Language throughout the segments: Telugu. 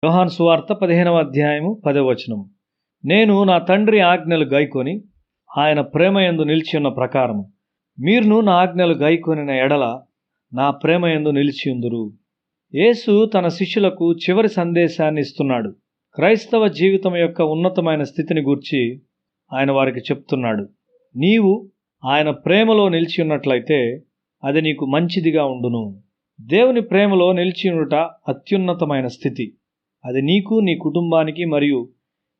యోహాను సువార్త 15వ అధ్యాయము 10వ వచనం. నేను నా తండ్రి ఆజ్ఞలు గైకొని ఆయన ప్రేమయందు నిలిచియున్న ప్రకారము మీరును నా ఆజ్ఞలు గైకొనిన ఎడల నా ప్రేమయందు నిలిచియుందురు. యేసు తన శిష్యులకు చివరి సందేశాన్ని ఇస్తున్నాడు. క్రైస్తవ జీవితం యొక్క ఉన్నతమైన స్థితిని గూర్చి ఆయన వారికి చెప్తున్నాడు. నీవు ఆయన ప్రేమలో నిలిచియున్నట్లయితే అది నీకు మంచిదిగా ఉండును. దేవుని ప్రేమలో నిలిచియుండుట అత్యున్నతమైన స్థితి. అది నీకు, నీ కుటుంబానికి మరియు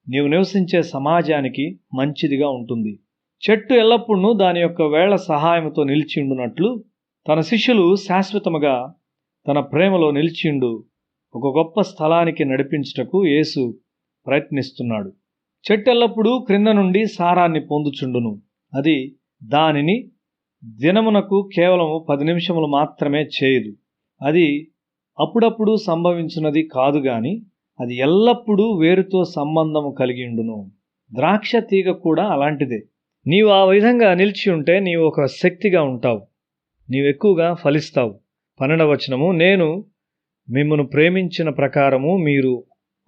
నీవు నివసించే సమాజానికి మంచిదిగా ఉంటుంది. చెట్టు ఎల్లప్పుడూ దాని యొక్క వేళ్ల సహాయంతో నిలిచియుండునట్లు తన శిష్యులు శాశ్వతముగా తన ప్రేమలో నిలిచియుండు ఒక గొప్ప స్థలానికి నడిపించుటకు యేసు ప్రయత్నిస్తున్నాడు. చెట్టు ఎల్లప్పుడూ క్రింద నుండి సారాన్ని పొందుచుండును. అది దానిని దినమునకు కేవలము 10 నిమిషములు మాత్రమే చేయదు. అది అప్పుడప్పుడు సంభవించినది కాదు గాని అది ఎల్లప్పుడూ వేరుతో సంబంధము కలిగి ఉండును. ద్రాక్ష తీగ కూడా అలాంటిదే. నీవు ఆ విధంగా నిలిచి ఉంటే నీవు ఒక శక్తిగా ఉంటావు. నీవు ఎక్కువగా ఫలిస్తావు. 12వ వచనము, నేను మిమ్మును ప్రేమించిన ప్రకారము మీరు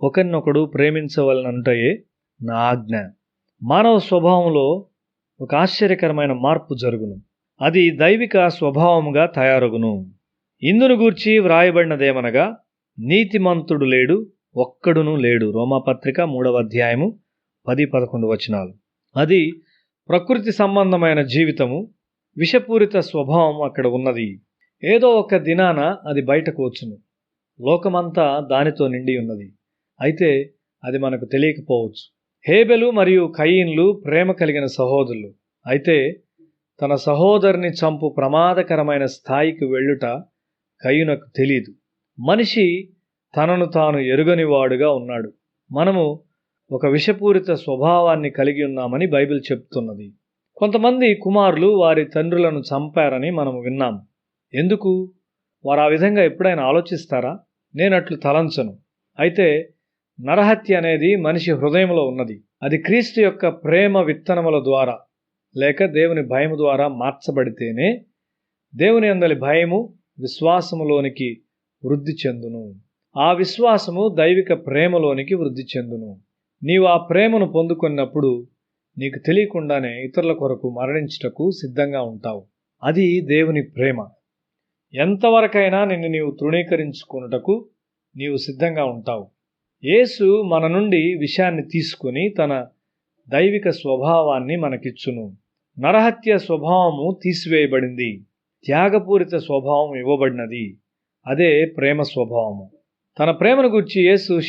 ఒకరినొకడు ప్రేమించవలనంటయే నా ఆజ్ఞ. మానవ స్వభావంలో ఒక ఆశ్చర్యకరమైన మార్పు జరుగును. అది దైవిక స్వభావముగా తయారగును. ఇందును గూర్చి వ్రాయబడినదేమనగా, నీతిమంతుడు లేడు, ఒక్కడును లేడు. రోమాపత్రిక 3వ అధ్యాయము 10-11 వచనాలు. అది ప్రకృతి సంబంధమైన జీవితము. విషపూరిత స్వభావం అక్కడ ఉన్నది. ఏదో ఒక దినాన అది బయటకు వచ్చును. లోకమంతా దానితో నిండి ఉన్నది. అయితే అది మనకు తెలియకపోవచ్చు. హేబెలు మరియు కయీన్లు ప్రేమ కలిగిన సహోదరులు. అయితే తన సహోదరుని చంపు ప్రమాదకరమైన స్థాయికి వెళ్ళుట కయీనుకు తెలియదు. మనిషి తనను తాను ఎరుగనివాడుగా ఉన్నాడు. మనము ఒక విషపూరిత స్వభావాన్ని కలిగి ఉన్నామని బైబిల్ చెప్తున్నది. కొంతమంది కుమారులు వారి తండ్రులను చంపారని మనం విన్నాం. ఎందుకు? వారు ఆ విధంగా ఎప్పుడైనా ఆలోచిస్తారా? నేనట్లు తలంచను. అయితే నరహత్య అనేది మనిషి హృదయంలో ఉన్నది. అది క్రీస్తు యొక్క ప్రేమ విత్తనముల ద్వారా లేక దేవుని భయము ద్వారా మార్చబడితేనే దేవుని యందలి భయము విశ్వాసములోనికి వృద్ధి చెందును. ఆ విశ్వాసము దైవిక ప్రేమలోనికి వృద్ధి చెందును. నీవు ఆ ప్రేమను పొందుకున్నప్పుడు నీకు తెలియకుండానే ఇతరుల కొరకు మరణించుటకు సిద్ధంగా ఉంటావు. అది దేవుని ప్రేమ. ఎంతవరకైనా నిన్ను నీవు తృణీకరించుకొనుటకు నీవు సిద్ధంగా ఉంటావు. యేసు మన నుండి విషయాన్ని తీసుకుని తన దైవిక స్వభావాన్ని మనకిచ్చును. నరహత్య స్వభావము తీసివేయబడింది. త్యాగపూరిత స్వభావం ఇవ్వబడినది. అదే ప్రేమ స్వభావము. తన ప్రేమను గూర్చి యేసు